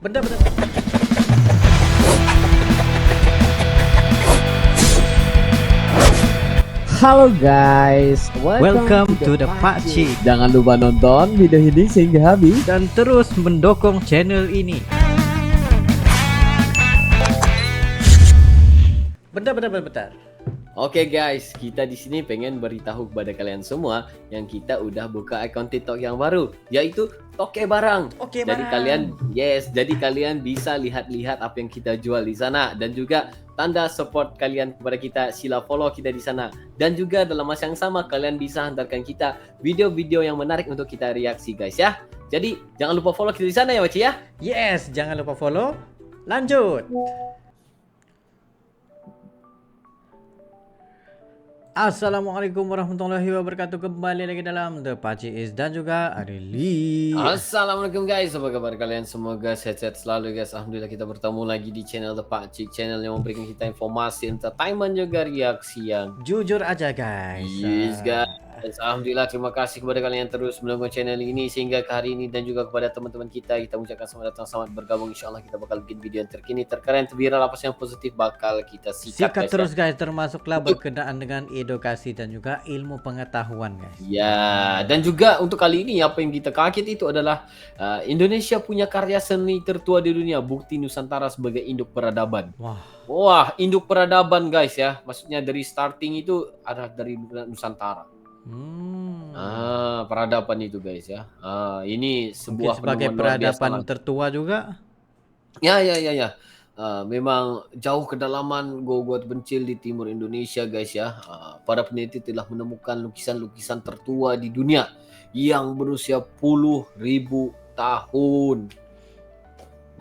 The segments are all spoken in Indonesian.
Benda-benda. Halo guys, Welcome to the Pakcik. Jangan lupa nonton video ini sehingga habis Dan terus mendukung channel ini. Bentar. Oke guys, kita di sini pengen beritahu kepada kalian semua yang kita udah buka akun TikTok yang baru, yaitu Toke Barang. Jadi kalian bisa lihat-lihat apa yang kita jual di sana, dan juga tanda support kalian kepada kita, sila follow kita di sana. Dan juga dalam masa yang sama kalian bisa hantarkan kita video-video yang menarik untuk kita reaksi guys ya. Jadi jangan lupa follow kita di sana ya Waci ya. Yes, jangan lupa follow. Lanjut. Assalamualaikum warahmatullahi wabarakatuh. Kembali lagi dalam The Pakcik Is dan juga Arili. Assalamualaikum guys, apa kabar kalian? Semoga sehat-sehat selalu guys. Alhamdulillah kita bertemu lagi di channel The Pakcik, channel yang memberikan kita informasi, entertainment juga reaksi yang Jujur aja guys. yes guys. Alhamdulillah, terima kasih kepada kalian yang terus mendukung channel ini sehingga ke hari ini, dan juga kepada teman-teman kita ucapkan selamat datang, selamat bergabung. Insyaallah kita bakal bikin video yang terkini, terkeren, terviral, apa yang positif bakal kita sikat guys, terus guys, termasuklah berkenaan dengan edukasi dan juga ilmu pengetahuan guys. ya. Dan juga untuk kali ini apa yang kita kaget itu adalah Indonesia punya karya seni tertua di dunia, bukti Nusantara sebagai induk peradaban. Wah, induk peradaban guys ya. Maksudnya dari starting itu ada dari Nusantara. Peradaban itu guys ya. Ini sebuah sebagai penemuan luar biasa peradaban tertua juga. Ya. Memang jauh kedalaman gua terpencil di timur Indonesia guys ya. Para peneliti telah menemukan lukisan-lukisan tertua di dunia yang berusia puluh ribu tahun.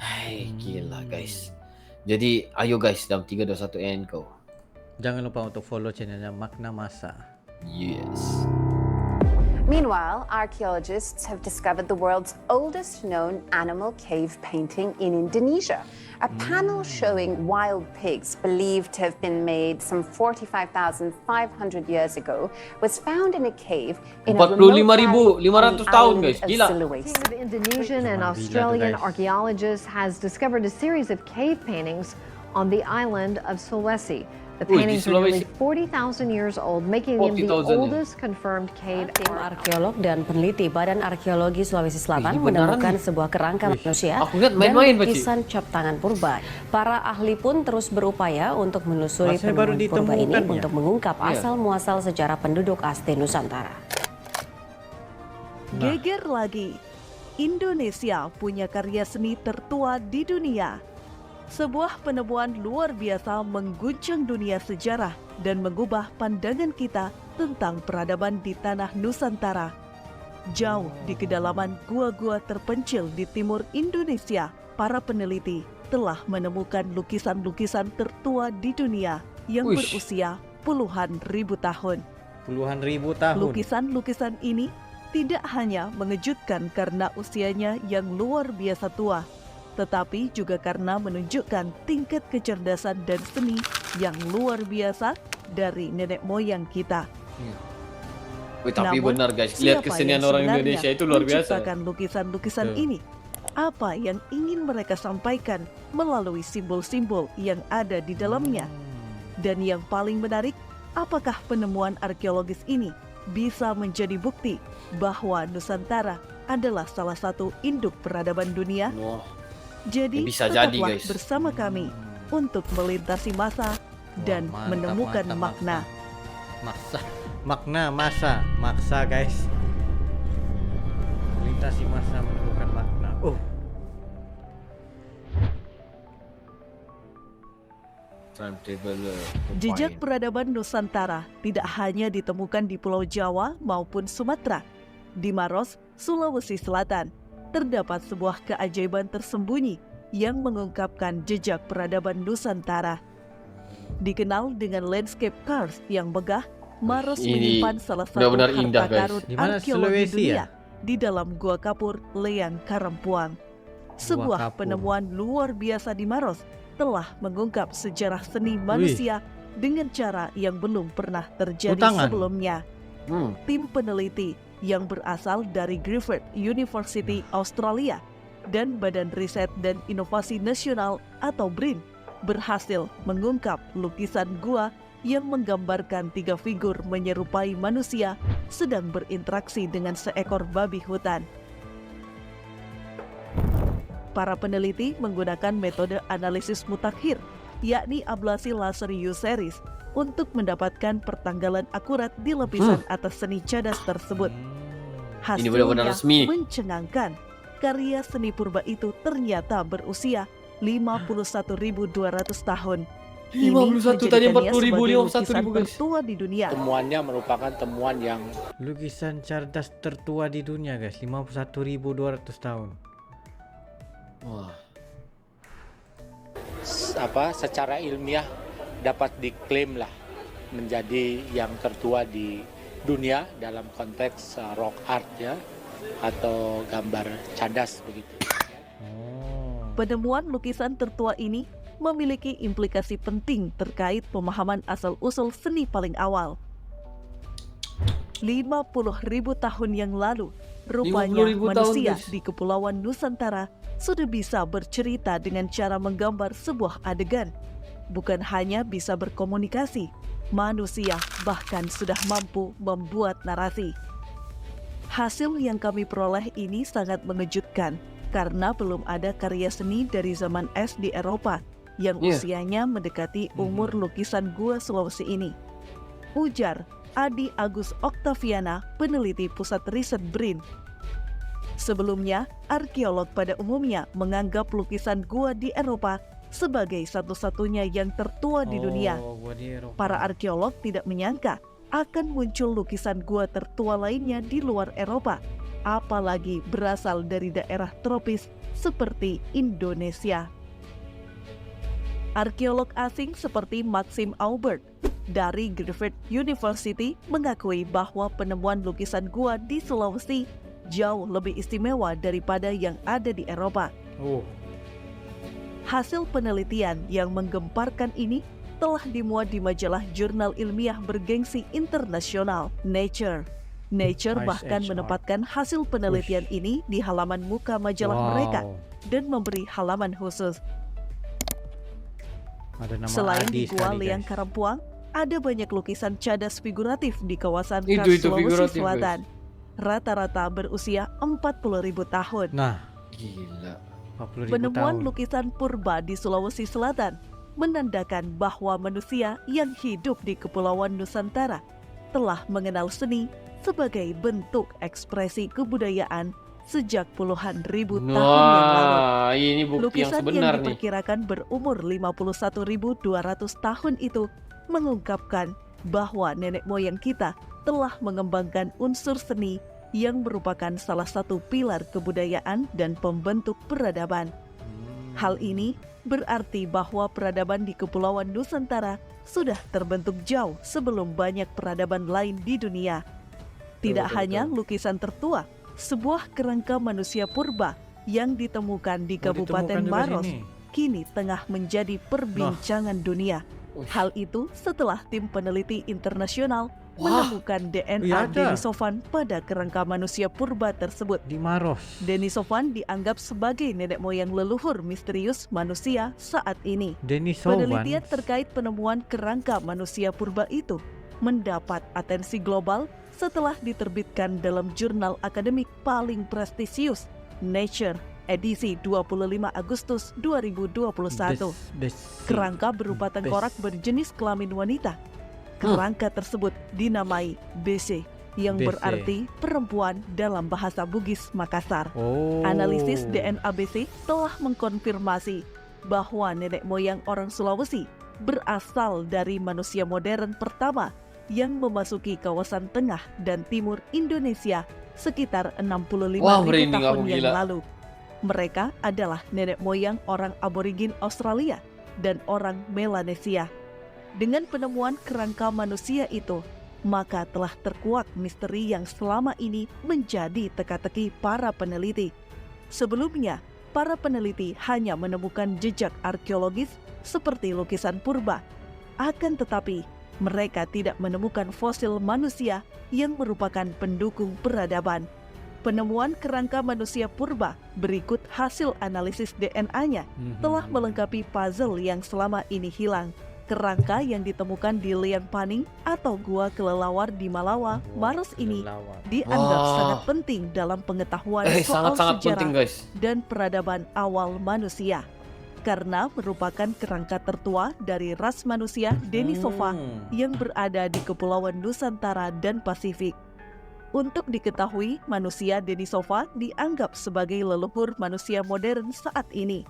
Hai, gila guys. Jadi ayo guys, dalam 3, 2, 1 and go. Jangan lupa untuk follow channelnya Makna Masa. Yes. Meanwhile, archaeologists have discovered the world's oldest known animal cave painting in Indonesia. A panel showing wild pigs believed to have been made some 45,500 years ago was found in a cave in a remote valley on the 45.500 tahun island guys. of Gila. Sulawesi. The Indonesian and Australian archaeologists has discovered a series of cave paintings on the island of Sulawesi. The paintings are nearly 40,000 years old, making them the 40,000 oldest confirmed cave. Tim arkeolog dan peneliti Badan Arkeologi Sulawesi Selatan menemukan sebuah kerangka manusia Aku lihat dan main-main, Pakcik. lukisan cap tangan purba. Para ahli pun terus berupaya untuk menelusuri Masih baru penemuan purba ini ditemukan ya? untuk mengungkap Iya. asal-muasal sejarah penduduk asli Nusantara. Geger lagi, Indonesia punya karya seni tertua di dunia. Sebuah penemuan luar biasa mengguncang dunia sejarah dan mengubah pandangan kita tentang peradaban di tanah Nusantara. Jauh di kedalaman gua-gua terpencil di timur Indonesia, para peneliti telah menemukan lukisan-lukisan tertua di dunia yang Wish. berusia puluhan ribu tahun. Puluhan ribu tahun. Lukisan-lukisan ini tidak hanya mengejutkan karena usianya yang luar biasa tua, tetapi juga karena menunjukkan tingkat kecerdasan dan seni yang luar biasa dari nenek moyang kita. Wih, tapi Namun, benar guys, lihat siapa kesenian yang orang sebenarnya Indonesia itu luar biasa. menciptakan lukisan-lukisan ini? Apa yang ingin mereka sampaikan melalui simbol-simbol yang ada di dalamnya? Dan yang paling menarik, apakah penemuan arkeologis ini bisa menjadi bukti bahwa Nusantara adalah salah satu induk peradaban dunia? Wah, Jadi, bisa jadi, tetaplah guys. bersama kami untuk melintasi masa dan Wah, mantap, menemukan mantap, makna. Maksa guys. Melintasi masa menemukan makna. Jejak peradaban Nusantara tidak hanya ditemukan di Pulau Jawa maupun Sumatera. Di Maros, Sulawesi Selatan, terdapat sebuah keajaiban tersembunyi yang mengungkapkan jejak peradaban Nusantara. Dikenal dengan landscape cars yang megah, Maros Ini menyimpan salah satu benar-benar indah, harta guys. karun Di mana, arkeologi Sulawesi dunia ya? di dalam Gua Kapur, Leang, Karampuang. Sebuah Kapur. penemuan luar biasa di Maros telah mengungkap sejarah seni manusia dengan cara yang belum pernah terjadi Utangan. sebelumnya. Tim peneliti yang berasal dari Griffith University Australia dan Badan Riset dan Inovasi Nasional atau BRIN berhasil mengungkap lukisan gua yang menggambarkan 3 figur menyerupai manusia sedang berinteraksi dengan seekor babi hutan. Para peneliti menggunakan metode analisis mutakhir, yakni ablasi laser U-series, untuk mendapatkan pertanggalan akurat di lapisan atas seni cadas tersebut. Ini benar-benar Hasilnya resmi. mencengangkan. Karya seni purba itu ternyata berusia 51.200 tahun. 51 tadi 40.000, sebagai 51.000 lukisan guys. tertua di dunia. Temuannya merupakan temuan yang Lukisan cerdas tertua di dunia guys, 51.200 tahun. Wah. secara ilmiah dapat diklaim lah menjadi yang tertua di dunia dalam konteks rock art ya, atau gambar cadas begitu. Penemuan lukisan tertua ini memiliki implikasi penting terkait pemahaman asal-usul seni paling awal. 50.000 tahun yang lalu, rupanya 50.000 tahun, manusia guys. di Kepulauan Nusantara sudah bisa bercerita dengan cara menggambar sebuah adegan. Bukan hanya bisa berkomunikasi, manusia bahkan sudah mampu membuat narasi. Hasil yang kami peroleh ini sangat mengejutkan karena belum ada karya seni dari zaman es di Eropa yang usianya mendekati umur lukisan gua Sulawesi ini. Ujar Adi Agus Oktaviana, peneliti Pusat Riset BRIN. Sebelumnya, arkeolog pada umumnya menganggap lukisan gua di Eropa sebagai satu-satunya yang tertua di dunia. Gua di Eropa. Para arkeolog tidak menyangka akan muncul lukisan gua tertua lainnya di luar Eropa, apalagi berasal dari daerah tropis seperti Indonesia. Arkeolog asing seperti Maxim Aubert dari Griffith University mengakui bahwa penemuan lukisan gua di Sulawesi jauh lebih istimewa daripada yang ada di Eropa. Hasil penelitian yang menggemparkan ini telah dimuat di majalah jurnal ilmiah bergengsi internasional Nature. Nature bahkan menempatkan hasil penelitian ini di halaman muka majalah mereka dan memberi halaman khusus. Ada nama Selain Adi di Gua sekali, Liang guys. Karampuang, ada banyak lukisan cadas figuratif di kawasan Itu Kars Sulawesi figuratif, Selatan. Rata-rata berusia 40.000 tahun. Nah, Gila. 40.000 Penemuan tahun. lukisan purba di Sulawesi Selatan menandakan bahwa manusia yang hidup di Kepulauan Nusantara telah mengenal seni sebagai bentuk ekspresi kebudayaan sejak puluhan ribu tahun yang lalu. Wah, ini bukti yang Lukisan sebenar yang nih. diperkirakan berumur 51.200 tahun itu mengungkapkan bahwa nenek moyang kita telah mengembangkan unsur seni yang merupakan salah satu pilar kebudayaan dan pembentuk peradaban. Hal ini berarti bahwa peradaban di Kepulauan Nusantara sudah terbentuk jauh sebelum banyak peradaban lain di dunia. Tidak hanya lukisan tertua, sebuah kerangka manusia purba yang ditemukan di Kabupaten ditemukan juga Maros sini. kini tengah menjadi perbincangan dunia. Hal itu setelah tim peneliti internasional menemukan DNA Iya ada. Denisovan pada kerangka manusia purba tersebut. Di Maros. Denisovan dianggap sebagai nenek moyang leluhur misterius manusia saat ini. Denisovan. Penelitian terkait penemuan kerangka manusia purba itu mendapat atensi global setelah diterbitkan dalam jurnal akademik paling prestisius, Nature, edisi 25 Agustus 2021. Kerangka berupa tengkorak berjenis kelamin wanita. Kerangka tersebut dinamai BC, yang BC. berarti perempuan dalam bahasa Bugis Makassar. Oh. Analisis DNA BC telah mengkonfirmasi bahwa nenek moyang orang Sulawesi berasal dari manusia modern pertama yang memasuki kawasan tengah dan timur Indonesia sekitar 65.000 Wah, merinding tahun aku, yang gila. lalu. Mereka adalah nenek moyang orang aborigin Australia dan orang Melanesia. Dengan penemuan kerangka manusia itu, maka telah terkuak misteri yang selama ini menjadi teka-teki para peneliti. Sebelumnya, para peneliti hanya menemukan jejak arkeologis seperti lukisan purba. Akan tetapi, mereka tidak menemukan fosil manusia yang merupakan pendukung peradaban. Penemuan kerangka manusia purba berikut hasil analisis DNA-nya telah melengkapi puzzle yang selama ini hilang. Kerangka yang ditemukan di Liang Paning atau Gua Kelelawar di Malawa, Maros ini dianggap sangat penting dalam pengetahuan soal sangat sejarah penting, guys. dan peradaban awal manusia. Karena merupakan kerangka tertua dari ras manusia Denisova yang berada di Kepulauan Nusantara dan Pasifik. Untuk diketahui, manusia Denisova dianggap sebagai leluhur manusia modern saat ini.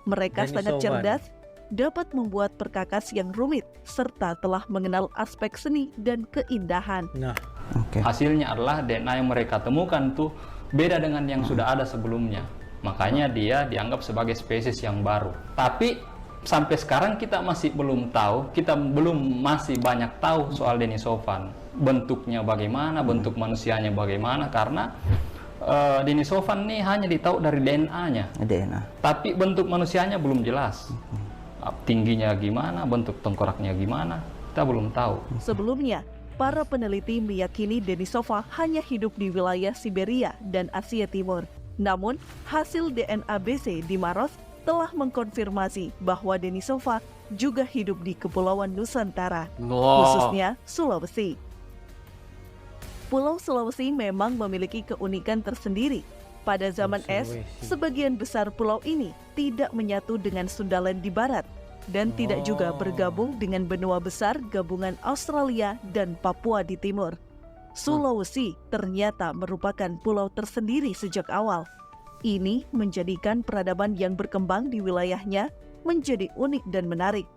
Mereka sangat cerdas, dapat membuat perkakas yang rumit, serta telah mengenal aspek seni dan keindahan. Hasilnya adalah DNA yang mereka temukan tuh beda dengan yang sudah ada sebelumnya. Makanya dia dianggap sebagai spesies yang baru. Tapi sampai sekarang kita masih belum tahu, masih banyak tahu soal Denisovan. Bentuknya bagaimana, bentuk manusianya bagaimana, karena Denisovan ini hanya ditahu dari DNA-nya. Tapi bentuk manusianya belum jelas. Tingginya gimana, bentuk tengkoraknya gimana, kita belum tahu. Sebelumnya, para peneliti meyakini Denisova hanya hidup di wilayah Siberia dan Asia Timur. Namun, hasil DNA BC di Maros telah mengkonfirmasi bahwa Denisova juga hidup di Kepulauan Nusantara, khususnya Sulawesi. Pulau Sulawesi memang memiliki keunikan tersendiri. Pada zaman es, sebagian besar pulau ini tidak menyatu dengan Sundaland di barat dan tidak juga bergabung dengan benua besar gabungan Australia dan Papua di timur. Sulawesi ternyata merupakan pulau tersendiri sejak awal. Ini menjadikan peradaban yang berkembang di wilayahnya menjadi unik dan menarik.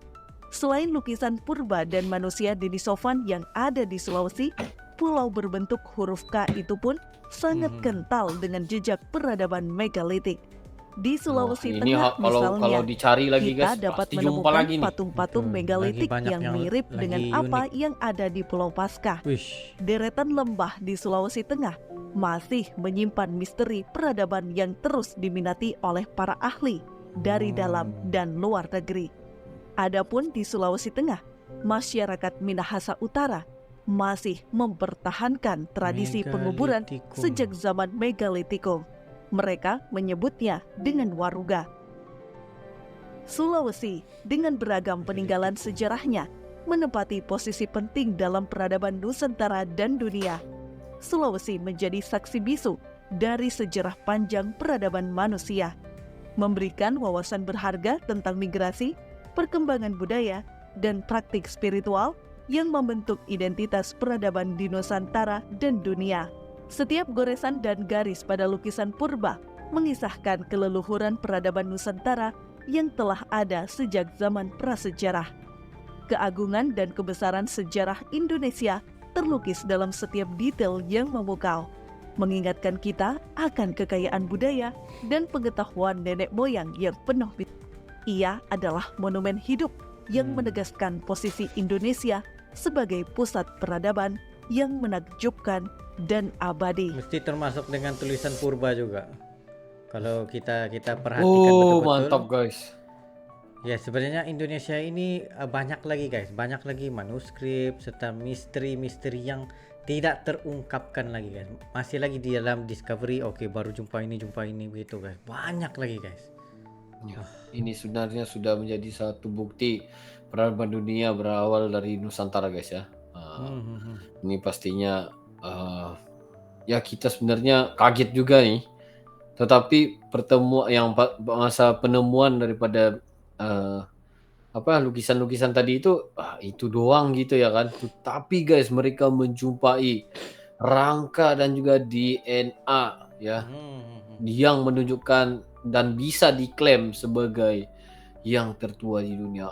Selain lukisan purba dan manusia Denisovan yang ada di Sulawesi, pulau berbentuk huruf K itu pun sangat kental dengan jejak peradaban megalitik. Di Sulawesi Tengah misalnya, kalau dicari lagi, kita guys, dapat pasti jumpa menemukan lagi nih. patung-patung megalitik yang mirip dengan apa yang ada di Pulau Paskah. Deretan lembah di Sulawesi Tengah masih menyimpan misteri peradaban yang terus diminati oleh para ahli dari dalam dan luar negeri. Adapun di Sulawesi Tengah, masyarakat Minahasa Utara masih mempertahankan tradisi penguburan sejak zaman Megalitikum. Mereka menyebutnya dengan waruga. Sulawesi dengan beragam peninggalan sejarahnya menempati posisi penting dalam peradaban Nusantara dan dunia. Sulawesi menjadi saksi bisu dari sejarah panjang peradaban manusia, memberikan wawasan berharga tentang migrasi, perkembangan budaya, dan praktik spiritual yang membentuk identitas peradaban di Nusantara dan dunia. Setiap goresan dan garis pada lukisan purba mengisahkan keleluhuran peradaban Nusantara yang telah ada sejak zaman prasejarah. Keagungan dan kebesaran sejarah Indonesia terlukis dalam setiap detail yang memukau, mengingatkan kita akan kekayaan budaya dan pengetahuan nenek moyang yang penuh. Ia adalah monumen hidup yang menegaskan posisi Indonesia sebagai pusat peradaban yang menakjubkan dan abadi. Mesti termasuk dengan tulisan purba juga. Kalau kita perhatikan betul-betul. Mantap, guys. Ya, sebenarnya Indonesia ini banyak lagi, guys. Banyak lagi manuskrip serta misteri-misteri yang tidak terungkapkan lagi, guys. Masih lagi di dalam discovery. Oke, baru jumpa ini begitu, guys. Banyak lagi, guys. Ini sebenarnya sudah menjadi satu bukti peradaban dunia berawal dari Nusantara, guys ya. Ini pastinya ya kita sebenarnya kaget juga nih. Tetapi masa penemuan daripada lukisan-lukisan tadi itu doang gitu ya kan. Tapi guys, mereka menjumpai rangka dan juga DNA ya yang menunjukkan dan bisa diklaim sebagai yang tertua di dunia.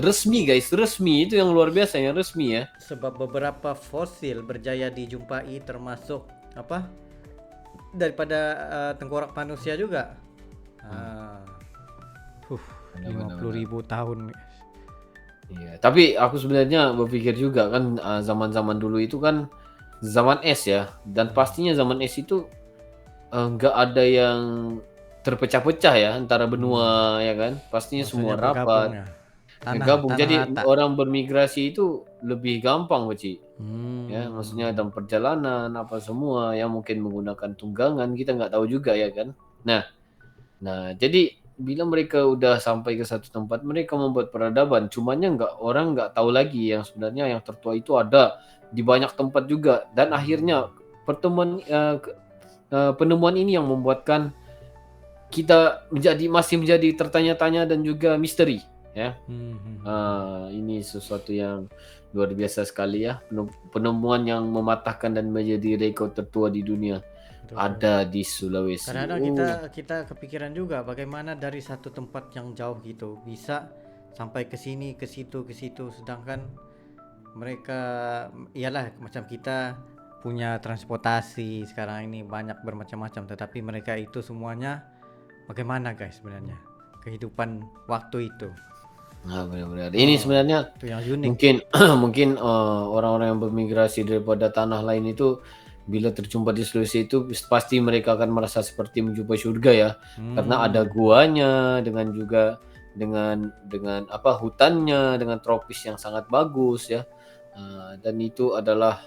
Resmi guys, resmi. Itu yang luar biasa, yang resmi ya. Sebab beberapa fosil berjaya dijumpai termasuk daripada tengkorak manusia juga. 50.000 tahun. Iya, tapi aku sebenarnya berpikir juga kan zaman-zaman dulu itu kan zaman es ya, dan pastinya zaman es itu nggak ada yang terpecah-pecah ya antara benua ya kan, pastinya semua rapat, gabung. Jadi orang bermigrasi itu lebih gampang, Beci. Ya, maksudnya dalam perjalanan apa semua yang mungkin menggunakan tunggangan kita nggak tahu juga ya kan. Nah, jadi bila mereka udah sampai ke satu tempat, mereka membuat peradaban. Cumanya orang nggak tahu lagi yang sebenarnya yang tertua itu ada di banyak tempat juga. Dan akhirnya penemuan ini yang membuatkan kita masih menjadi tertanya-tanya dan juga misteri. Ya, ini sesuatu yang luar biasa sekali ya. Penemuan yang mematahkan dan menjadi rekor tertua di dunia. Ada di Sulawesi. Kadang-kadang kita kepikiran juga bagaimana dari satu tempat yang jauh gitu bisa sampai ke sini, ke situ, sedangkan mereka iyalah macam kita punya transportasi sekarang ini banyak bermacam-macam, tetapi mereka itu semuanya bagaimana guys sebenarnya kehidupan waktu itu. Nah, benar-benar. Ini sebenarnya Itu yang unik. mungkin orang-orang yang bermigrasi daripada tanah lain itu bila terjumpa di Sulawesi itu pasti mereka akan merasa seperti menjumpai surga ya. Karena ada guanya dengan juga dengan hutannya dengan tropis yang sangat bagus ya. Dan itu adalah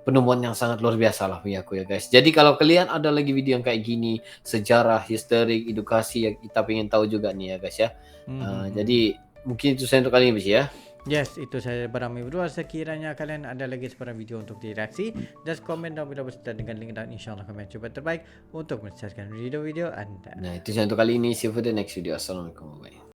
penemuan yang sangat luar biasa lah punya aku ya guys. Jadi kalau kalian ada lagi video yang kayak gini, sejarah, historik, edukasi yang kita pengen tahu juga nih ya guys ya. Jadi mungkin itu saya untuk kali ini bis ya. Yes, itu saya Barami berdua. Sekiranya kalian ada lagi sebarang video untuk direaksi, just komen down below beserta dengan link dan insyaallah kami coba terbaik untuk menyelesaikan video-video Anda. Nah, itu saya untuk kali ini. See you for the next video. Assalamualaikum warahmatullahi wabarakatuh.